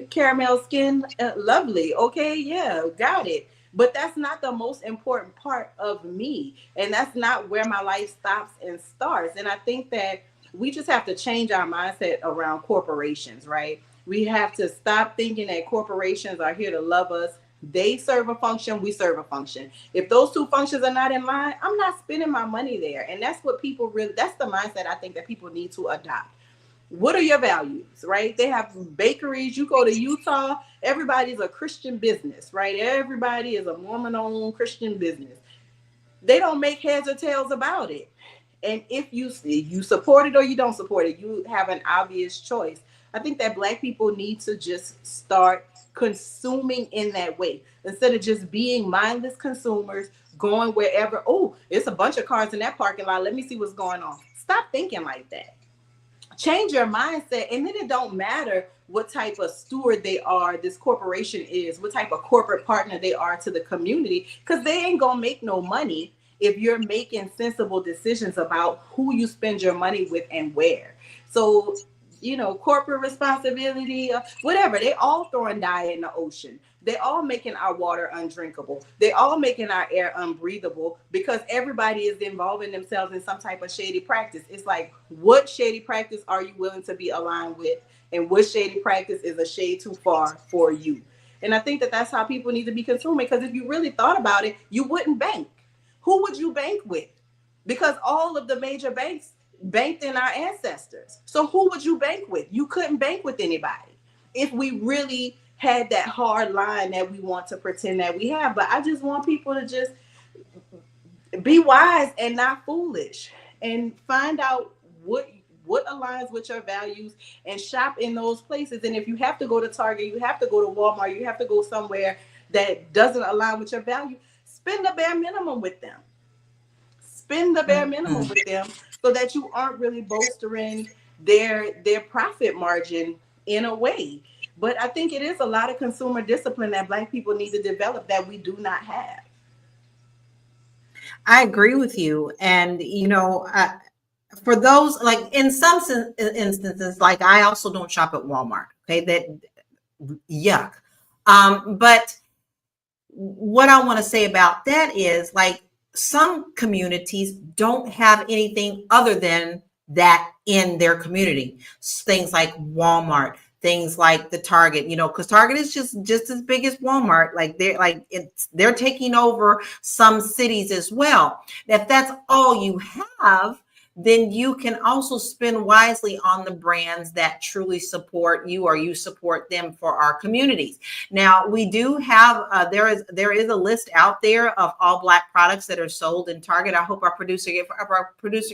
caramel skin, lovely. Okay, yeah, got it. But that's not the most important part of me. And that's not where my life stops and starts. And I think that we just have to change our mindset around corporations, right? We have to stop thinking that corporations are here to love us. They serve a function, we serve a function. If those two functions are not in line, I'm not spending my money there. And that's what that's the mindset I think that people need to adopt. What are your values, right? They have bakeries. You go to Utah, everybody's a Christian business, right? Everybody is a Mormon-owned Christian business. They don't make heads or tails about it. And if you support it or you don't support it, you have an obvious choice. I think that Black people need to just start consuming in that way instead of just being mindless consumers going wherever. Oh, it's a bunch of cars in that parking lot. Let me see what's going on. Stop thinking like that. Change your mindset, and then it don't matter what type of steward they are, this corporation is, what type of corporate partner they are to the community, because they ain't gonna make no money if you're making sensible decisions about who you spend your money with and where. So, corporate responsibility, whatever, they all throwing dye in the ocean. They all making our water undrinkable. They all making our air unbreathable because everybody is involving themselves in some type of shady practice. It's like, what shady practice are you willing to be aligned with, and what shady practice is a shade too far for you? And I think that that's how people need to be consuming, because if you really thought about it, you wouldn't bank. Who would you bank with? Because all of the major banks banked in our ancestors. So who would you bank with? You couldn't bank with anybody if we really had that hard line that we want to pretend that we have. But I just want people to just be wise and not foolish, and find out what aligns with your values and shop in those places. And if you have to go to Target, you have to go to Walmart, you have to go somewhere that doesn't align with your value, spend the bare minimum with them. Spend the bare minimum with them so that you aren't really bolstering their profit margin in a way. But I think it is a lot of consumer discipline that Black people need to develop that we do not have. I agree with you. And, for those, like in some instances, like I also don't shop at Walmart. Okay. That yuck. But what I want to say about that is, like, some communities don't have anything other than that in their community. Things like Walmart, things like the Target, because Target is just as big as Walmart. Like they're taking over some cities as well. If that's all you have, then you can also spend wisely on the brands that truly support you, or you support them for our communities. Now, we do have there is a list out there of all Black products that are sold in Target. I hope our producer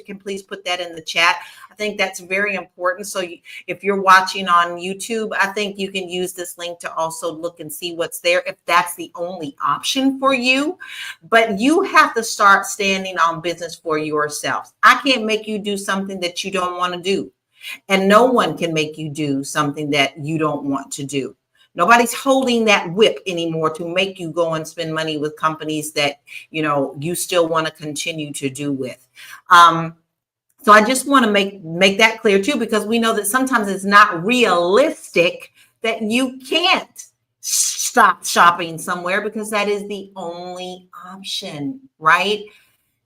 can please put that in the chat. I think that's very important. So if you're watching on YouTube, I think you can use this link to also look and see what's there, if that's the only option for you. But you have to start standing on business for yourselves. I can't make you do something that you don't want to do. And no one can make you do something that you don't want to do. Nobody's holding that whip anymore to make you go and spend money with companies that, you still want to continue to do with. So I just want to make that clear too, because we know that sometimes it's not realistic that you can't stop shopping somewhere because that is the only option, right?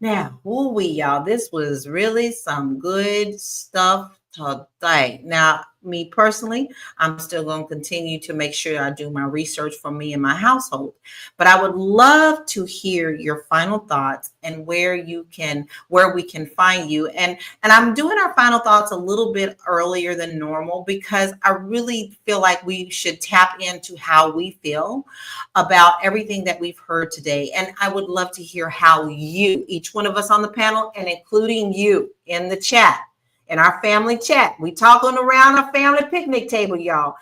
Now, y'all, this was really some good stuff today. Now, me personally, I'm still going to continue to make sure I do my research for me and my household. But I would love to hear your final thoughts and where we can find you. And I'm doing our final thoughts a little bit earlier than normal because I really feel like we should tap into how we feel about everything that we've heard today. And I would love to hear how each one of us on the panel, and including you in the chat, in our family chat, we talking around our family picnic table, y'all.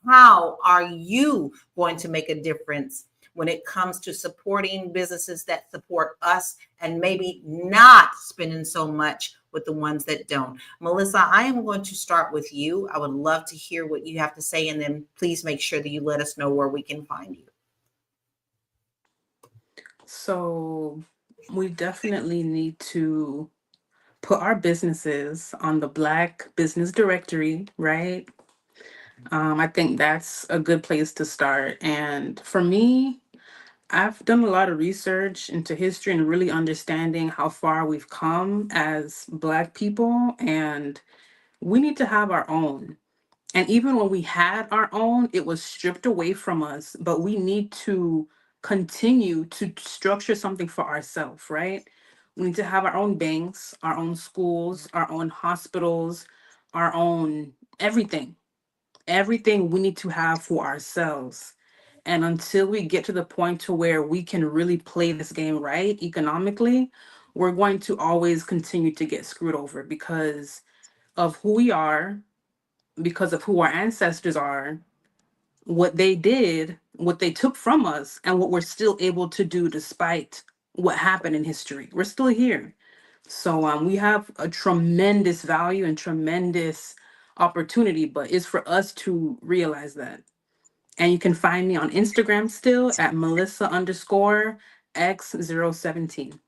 How are you going to make a difference when it comes to supporting businesses that support us, and maybe not spending so much with the ones that don't? Melissa, I am going to start with you. I would love to hear what you have to say, and then please make sure that you let us know where we can find you. So we definitely need to put our businesses on the Black business directory, right? I think that's a good place to start. And for me, I've done a lot of research into history and really understanding how far we've come as Black people, and we need to have our own. And even when we had our own, it was stripped away from us, but we need to continue to structure something for ourselves, right? We need to have our own banks, our own schools, our own hospitals, our own everything. Everything we need to have for ourselves. And until we get to the point to where we can really play this game right economically, we're going to always continue to get screwed over because of who we are, because of who our ancestors are, what they did, what they took from us, and what we're still able to do despite what happened in history. We're still here. So we have a tremendous value and tremendous opportunity, but it's for us to realize that. And you can find me on Instagram still at Melissa_X017.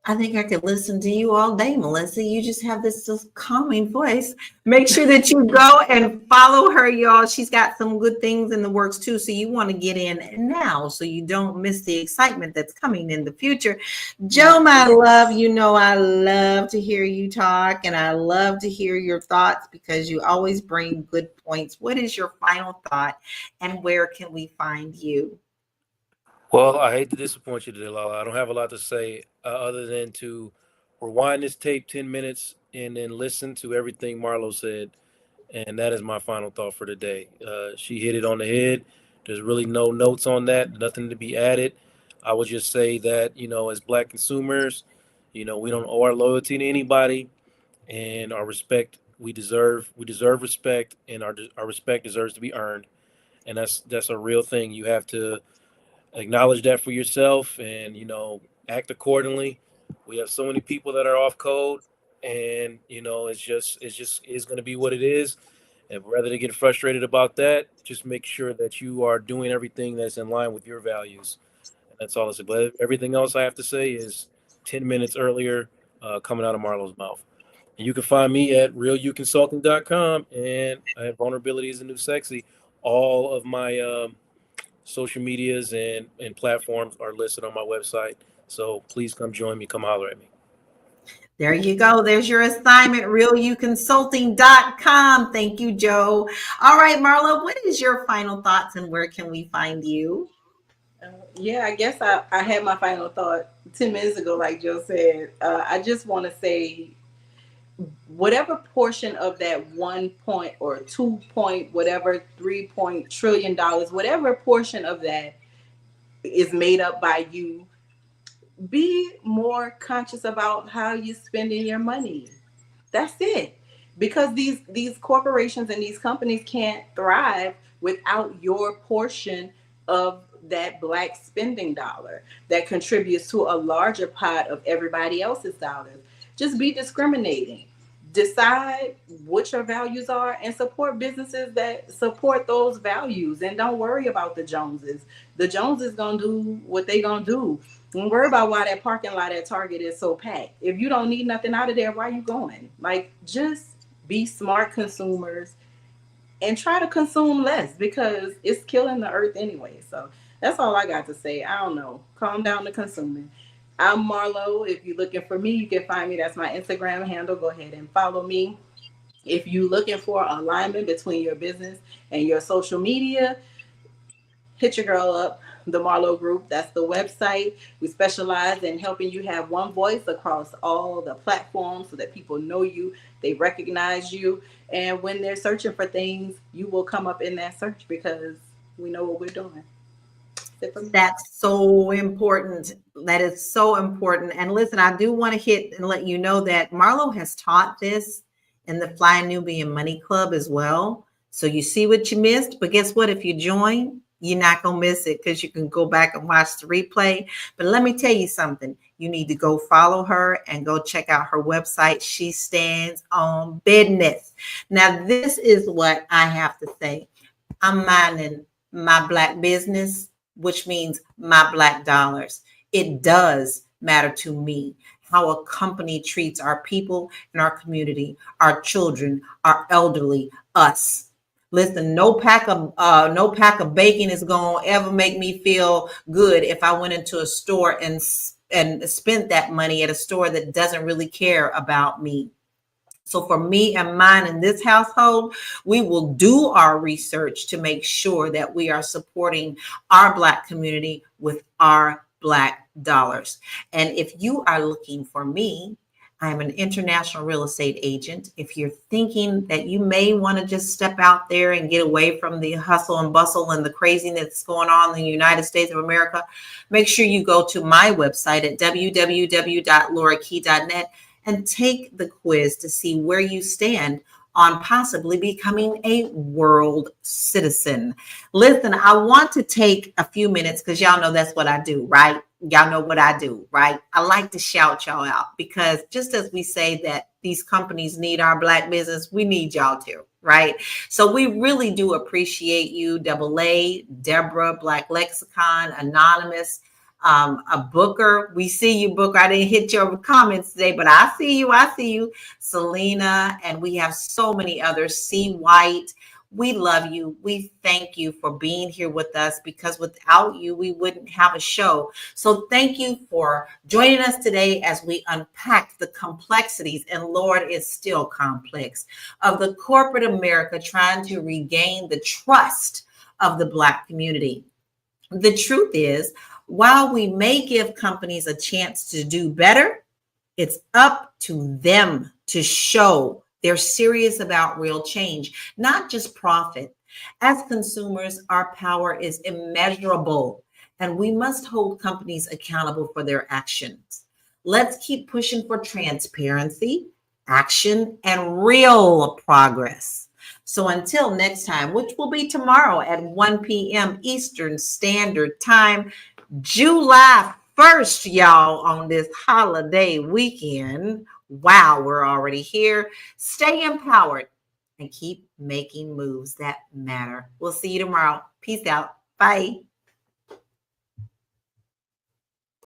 I think I could listen to you all day, Melissa. You just have this calming voice. Make sure that you go and follow her, y'all. She's got some good things in the works too. So you want to get in now so you don't miss the excitement that's coming in the future. Joe, my love, you know I love to hear you talk and I love to hear your thoughts because you always bring good points. What is your final thought and where can we find you? Well, I hate to disappoint you, Delilah. I don't have a lot to say other than to rewind this tape 10 minutes and then listen to everything Marlo said. And that is my final thought for today. She hit it on the head. There's really no notes on that, nothing to be added. I would just say that, as Black consumers, we don't owe our loyalty to anybody, and our respect we deserve respect, and our respect deserves to be earned. And that's a real thing. You have to acknowledge that for yourself and act accordingly. We have so many people that are off code, and it's going to be what it is. And rather than get frustrated about that, just make sure that you are doing everything that's in line with your values. And that's all I say. But everything else I have to say is 10 minutes earlier, coming out of Marlo's mouth. And you can find me at realuconsulting.com, and I have Vulnerability is the New Sexy. All of my social medias and platforms are listed on my website. So please come join me. Come holler at me. There you go. There's your assignment, realuconsulting.com. Thank you, Joe. All right, Marlo, what is your final thoughts and where can we find you? Yeah, I guess I had my final thought 10 minutes ago, like Joe said. I just want to say whatever portion of that 1 point or 2 point, whatever 3 point trillion dollars, whatever portion of that is made up by you, be more conscious about how you're spending your money. That's it. Because these corporations and these companies can't thrive without your portion of that Black spending dollar that contributes to a larger pot of everybody else's dollars. Just be discriminating. Decide what your values are and support businesses that support those values, and don't worry about the Joneses. The Joneses gonna do what they gonna do. Don't worry about why that parking lot at Target is so packed. If you don't need nothing out of there, why are you going? Like, just be smart consumers and try to consume less because it's killing the earth anyway. So that's all I got to say. I don't know. Calm down to consuming. I'm Marlo. If you're looking for me, you can find me. That's my Instagram handle. Go ahead and follow me. If you're looking for alignment between your business and your social media, hit your girl up, the Marlo Group. That's the website. We specialize in helping you have one voice across all the platforms so that people know you, they recognize you, and when they're searching for things, you will come up in that search because we know what we're doing. That's so important. That is so important. And listen, I do want to hit and let you know that Marlo has taught this in the Fly Nubian Money Club as well. So you see what you missed, but guess what? If you join, you're not going to miss it because you can go back and watch the replay. But let me tell you something. You need to go follow her and go check out her website. She stands on business. Now, this is what I have to say. I'm minding my Black business, which means my Black dollars. It does matter to me how a company treats our people in our community, our children, our elderly, us. Listen, no pack of bacon is gonna ever make me feel good if I went into a store and spent that money at a store that doesn't really care about me. So for me and mine in this household, we will do our research to make sure that we are supporting our Black community with our Black dollars. And if you are looking for me, I am an international real estate agent. If you're thinking that you may want to just step out there and get away from the hustle and bustle and the craziness that's going on in the United States of America, make sure you go to my website at www.laurakey.net and take the quiz to see where you stand on possibly becoming a world citizen. Listen, I want to take a few minutes because y'all know that's what I do, right? Y'all know what I do, right? I like to shout y'all out because just as we say that these companies need our Black business, we need y'all too, right? So we really do appreciate you, Double A, Deborah, Black Lexicon, Anonymous, a Booker. We see you, Booker. I didn't hit your comments today, but I see you. I see you, Selena, and we have so many others. C. White. We love you. We thank you for being here with us because without you, we wouldn't have a show. So thank you for joining us today as we unpack the complexities, and Lord, it's still complex, of the corporate America trying to regain the trust of the Black community. The truth is, while we may give companies a chance to do better, it's up to them to show they're serious about real change, not just profit. As consumers, our power is immeasurable, and we must hold companies accountable for their actions. Let's keep pushing for transparency, action, and real progress. So until next time, which will be tomorrow at 1 p.m. Eastern Standard Time, July 1st, y'all, on this holiday weekend. Wow, we're already here. Stay empowered and keep making moves that matter. We'll see you tomorrow. Peace out. Bye.